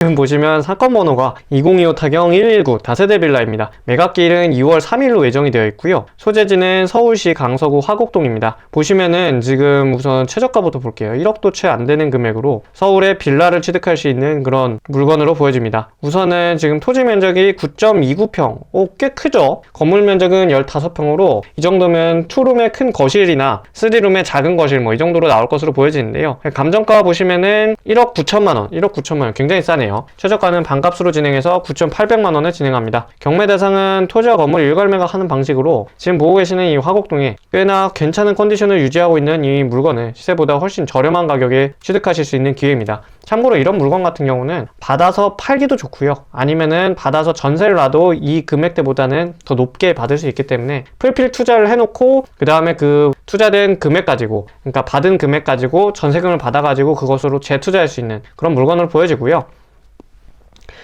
지금 보시면 사건 번호가 2025 타경 119 다세대 빌라입니다. 매각기일은 2월 3일로 예정이 되어 있고요. 소재지는 서울시 강서구 화곡동입니다. 보시면은 지금 우선 최저가부터 볼게요. 1억도 채 안 되는 금액으로 서울에 빌라를 취득할 수 있는 그런 물건으로 보여집니다. 우선은 지금 토지 면적이 9.29평, 꽤 크죠? 건물 면적은 15평으로 이 정도면 투룸의 큰 거실이나 3룸의 작은 거실 이 정도로 나올 것으로 보여지는데요. 감정가 보시면은 1억 9천만 원, 1억 9천만 원 굉장히 싸네요. 최저가는 반값으로 진행해서 9,800만 원에 진행합니다. 경매 대상은 토지와 건물 일괄 매각하는 방식으로 지금 보고 계시는 이 화곡동에 꽤나 괜찮은 컨디션을 유지하고 있는 이 물건을 시세보다 훨씬 저렴한 가격에 취득하실 수 있는 기회입니다. 참고로 이런 물건 같은 경우는 받아서 팔기도 좋고요. 아니면은 받아서 전세를 놔도 이 금액대보다는 더 높게 받을 수 있기 때문에 풀필 투자를 해놓고 그 다음에 그 투자된 금액 가지고, 그러니까 받은 금액 가지고 전세금을 받아가지고 그것으로 재투자할 수 있는 그런 물건으로 보여지고요.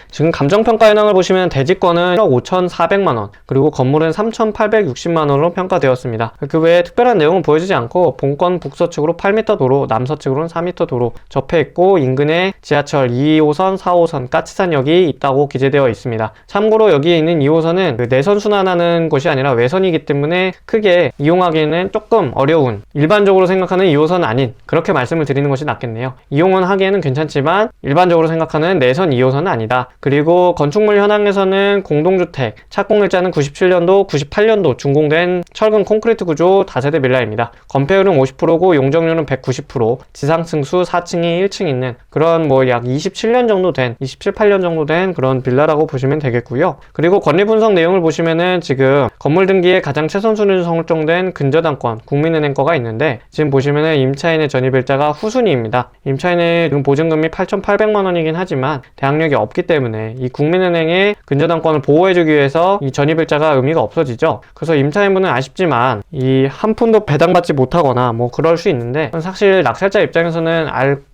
지금 감정평가 현황을 보시면 대지권은 1억 5,400만원, 그리고 건물은 3,860만원으로 평가되었습니다. 그 외에 특별한 내용은 보여지지 않고 본권 북서측으로 8m 도로, 남서측으로는 4m 도로 접해 있고 인근에 지하철 2호선, 4호선, 까치산역이 있다고 기재되어 있습니다. 참고로 여기에 있는 2호선은 내선 순환하는 곳이 아니라 외선이기 때문에 크게 이용하기에는 조금 어려운, 일반적으로 생각하는 2호선 아닌, 그렇게 말씀을 드리는 것이 낫겠네요. 이용은 하기에는 괜찮지만 일반적으로 생각하는 내선 2호선은 아니다. 그리고 건축물 현황에서는 공동주택, 착공일자는 97년도, 98년도 준공된 철근 콘크리트 구조 다세대 빌라입니다. 건폐율은 50%고 용적률은 190%, 지상층 수 4층이 1층 있는 그런 약 27년 정도 된, 27, 8년 정도 된 그런 빌라라고 보시면 되겠고요. 그리고 권리 분석 내용을 보시면은 지금 건물 등기에 가장 최선순위로 설정된 근저당권, 국민은행 거가 있는데 지금 보시면은 임차인의 전입일자가 후순위입니다. 임차인의 지금 보증금이 8,800만 원이긴 하지만 대항력이 없기 때문에 이 국민은행의 근저당권을 보호해주기 위해서 이 전입일자가 의미가 없어지죠. 그래서 임차인분은 아쉽지만 이 한 푼도 배당받지 못하거나 그럴 수 있는데, 사실 낙찰자 입장에서는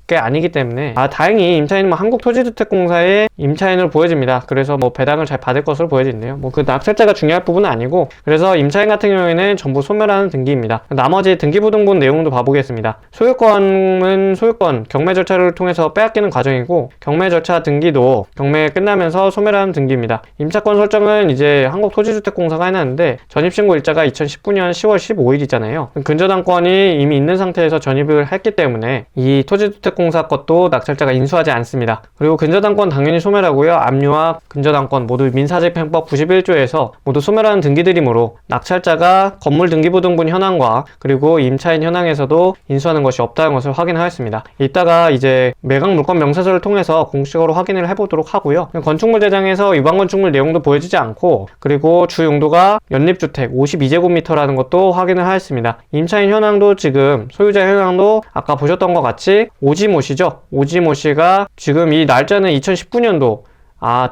게 아니기 때문에 다행히 임차인은 한국토지주택공사의 임차인으로 보여집니다. 그래서 배당을 잘 받을 것으로 보여지네요. 그 낙찰자가 중요할 부분은 아니고, 그래서 임차인 같은 경우에는 전부 소멸하는 등기입니다. 나머지 등기부등본 내용도 봐보겠습니다. 소유권은 소유권 경매 절차를 통해서 빼앗기는 과정이고, 경매 절차 등기도 경매 끝나면서 소멸하는 등기입니다. 임차권 설정은 이제 한국토지주택공사가 해놨는데 전입신고 일자가 2019년 10월 15일이잖아요. 근저당권이 이미 있는 상태에서 전입을 했기 때문에 이 토지주택 공사 것도 낙찰자가 인수하지 않습니다. 그리고 근저당권 당연히 소멸하고요. 압류와 근저당권 모두 민사집행법 91조에서 모두 소멸하는 등기들이므로 낙찰자가 건물 등기부등본 현황과 그리고 임차인 현황에서도 인수하는 것이 없다는 것을 확인하였습니다. 이따가 이제 매각 물건 명세서를 통해서 공식적으로 확인을 해보도록 하고요. 건축물 대장에서 위반 건축물 내용도 보여지지 않고, 그리고 주 용도가 연립주택 52제곱미터라는 것도 확인을 하였습니다. 임차인 현황도 지금 소유자 현황도 아까 보셨던 것 같이 오지모씨죠. 오지모씨가 지금 이 날짜는 2019년도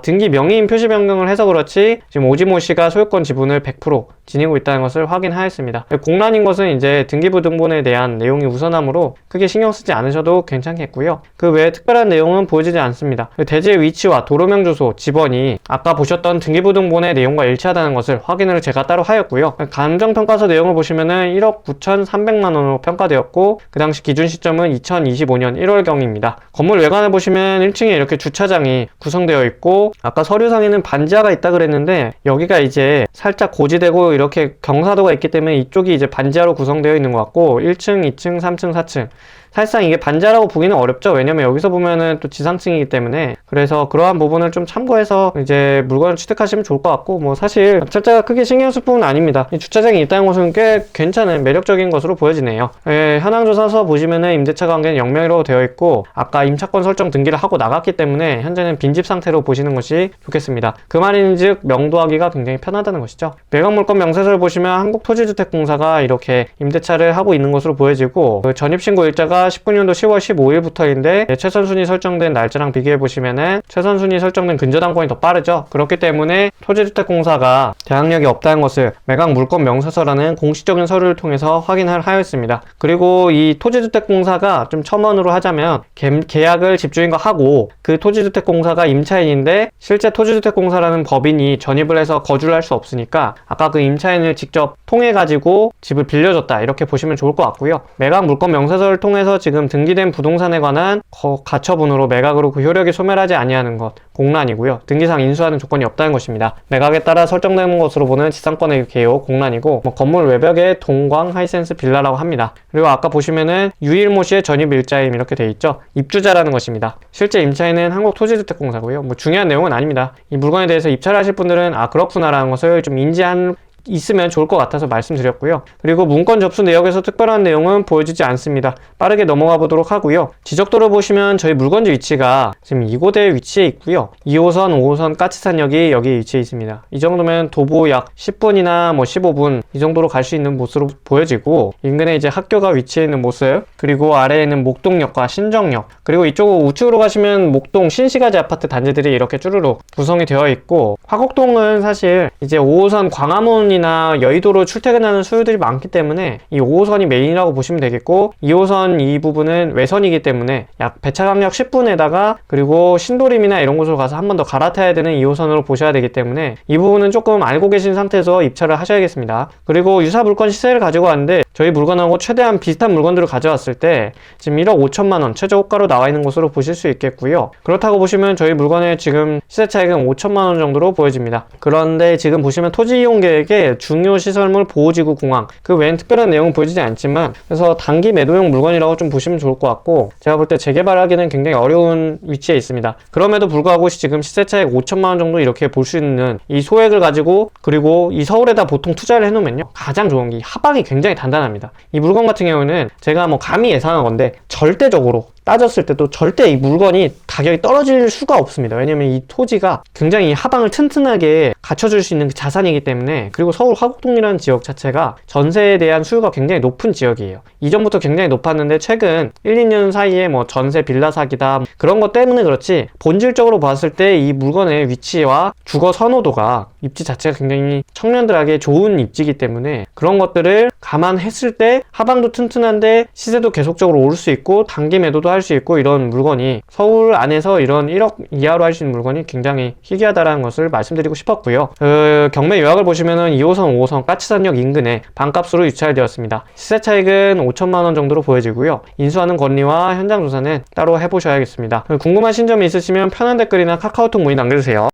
등기 명의인 표시 변경을 해서 그렇지 지금 오지모씨가 소유권 지분을 100% 지니고 있다는 것을 확인하였습니다. 공란인 것은 이제 등기부등본에 대한 내용이 우선하므로 크게 신경 쓰지 않으셔도 괜찮겠고요. 그 외에 특별한 내용은 보여지지 않습니다. 대지의 위치와 도로명 주소, 집원이 아까 보셨던 등기부등본의 내용과 일치하다는 것을 확인을 제가 따로 하였고요. 감정평가서 내용을 보시면은 1억 9,300만 원으로 평가되었고, 그 당시 기준 시점은 2025년 1월경입니다. 건물 외관을 보시면 1층에 이렇게 주차장이 구성되어 있고, 아까 서류상에는 반지하가 있다 그랬는데 여기가 이제 살짝 고지되고 이렇게 경사도가 있기 때문에 이쪽이 이제 반지하로 구성되어 있는 것 같고, 1층, 2층, 3층, 4층 사실상 이게 반지하라고 보기는 어렵죠. 왜냐면 여기서 보면은 또 지상층이기 때문에. 그래서 그러한 부분을 좀 참고해서 이제 물건을 취득하시면 좋을 것 같고, 사실 낙찰자가 크게 신경 쓸 부분은 아닙니다. 이 주차장이 있다는 것은 꽤 괜찮은 매력적인 것으로 보여지네요. 현황조사서 보시면은 임대차 관계는 영명으로 되어 있고, 아까 임차권 설정 등기를 하고 나갔기 때문에 현재는 빈집 상태로 보시는 것이 좋겠습니다. 그 말인즉 명도하기가 굉장히 편하다는 것이죠. 매각물건 명세서를 보시면 한국토지주택공사가 이렇게 임대차를 하고 있는 것으로 보여지고, 그 전입신고 일자가 19년도 10월 15일부터인데 최선순위 설정된 날짜랑 비교해보시면은 최선순위 설정된 근저당권이 더 빠르죠. 그렇기 때문에 토지주택공사가 대항력이 없다는 것을 매각 물건 명세서라는 공식적인 서류를 통해서 확인을 하였습니다. 그리고 이 토지주택공사가 좀 첨언으로 하자면 계약을 집주인과 하고 그 토지주택공사가 임차인인데 실제 토지주택공사라는 법인이 전입을 해서 거주를 할 수 없으니까 아까 그 임차인을 직접 통해 가지고 집을 빌려줬다, 이렇게 보시면 좋을 것 같고요. 매각 물건 명세서를 통해서 시세에서 지금 등기된 부동산에 관한 가처분으로 매각으로 그 효력이 소멸하지 아니하는 것, 공란이고요. 등기상 인수하는 조건이 없다는 것입니다. 매각에 따라 설정되는 것으로 보는 지상권의 개요, 공란이고 건물 외벽에 동광 하이센스 빌라라고 합니다. 그리고 아까 보시면은 유일모 씨의 전입 일자임 이렇게 돼 있죠. 입주자라는 것입니다. 실제 임차인은 한국토지주택공사고요. 중요한 내용은 아닙니다. 이 물건에 대해서 입찰을 하실 분들은 그렇구나라는 것을 좀 있으면 좋을 것 같아서 말씀드렸고요. 그리고 문건 접수 내역에서 특별한 내용은 보여지지 않습니다. 빠르게 넘어가 보도록 하고요. 지적도를 보시면 저희 물건지 위치가 지금 이곳에 위치해 있고요. 2호선, 5호선 까치산역이 여기 위치해 있습니다. 이 정도면 도보 약 10분이나 15분 이 정도로 갈 수 있는 모습으로 보여지고, 인근에 이제 학교가 위치해 있는 모습, 그리고 아래에는 목동역과 신정역, 그리고 이쪽 우측으로 가시면 목동 신시가지 아파트 단지들이 이렇게 쭈루룩 구성이 되어 있고, 화곡동은 사실 이제 5호선 광화문 이나 여의도로 출퇴근하는 수요들이 많기 때문에 이 5호선이 메인이라고 보시면 되겠고, 2호선 이 부분은 외선이기 때문에 약 배차강력 10분에다가 그리고 신도림이나 이런 곳으로 가서 한 번 더 갈아타야 되는 2호선으로 보셔야 되기 때문에 이 부분은 조금 알고 계신 상태에서 입찰을 하셔야겠습니다. 그리고 유사 물건 시세를 가지고 왔는데, 저희 물건하고 최대한 비슷한 물건들을 가져왔을 때 지금 1억 5천만원 최저 호가로 나와 있는 것으로 보실 수 있겠고요. 그렇다고 보시면 저희 물건의 지금 시세 차익은 5천만원 정도로 보여집니다. 그런데 지금 보시면 토지 이용 계획에 중요 시설물 보호지구 공항, 그 외엔 특별한 내용은 보여지지 않지만, 그래서 단기 매도용 물건이라고 좀 보시면 좋을 것 같고, 제가 볼 때 재개발하기는 굉장히 어려운 위치에 있습니다. 그럼에도 불구하고 지금 시세 차익 5천만원 정도 이렇게 볼 수 있는 이 소액을 가지고, 그리고 이 서울에다 보통 투자를 해놓으면요, 가장 좋은 게 하방이 굉장히 단단합니다. 이 물건 같은 경우는 제가 감히 예상한 건데, 절대적으로 따졌을 때도 절대 이 물건이 가격이 떨어질 수가 없습니다. 왜냐면 이 토지가 굉장히 하방을 튼튼하게 갖춰줄 수 있는 그 자산이기 때문에. 그리고 서울 화곡동이라는 지역 자체가 전세에 대한 수요가 굉장히 높은 지역이에요. 이전부터 굉장히 높았는데 최근 1, 2년 사이에 전세 빌라 사기다 그런 것 때문에 그렇지, 본질적으로 봤을 때 이 물건의 위치와 주거 선호도가, 입지 자체가 굉장히 청년들에게 좋은 입지이기 때문에 그런 것들을 감안했을 때 하방도 튼튼한데 시세도 계속적으로 오를 수 있고 단기 매도도 할 수 있고, 이런 물건이 서울 안에서 이런 1억 이하로 할 수 있는 물건이 굉장히 희귀하다라는 것을 말씀드리고 싶었고요. 경매 요약을 보시면은 2호선, 5호선 까치산역 인근에 반값으로 유찰되었습니다. 시세 차익은 5천만원 정도로 보여지고요. 인수하는 권리와 현장 조사는 따로 해보셔야겠습니다. 궁금하신 점이 있으시면 편한 댓글이나 카카오톡 문의 남겨주세요.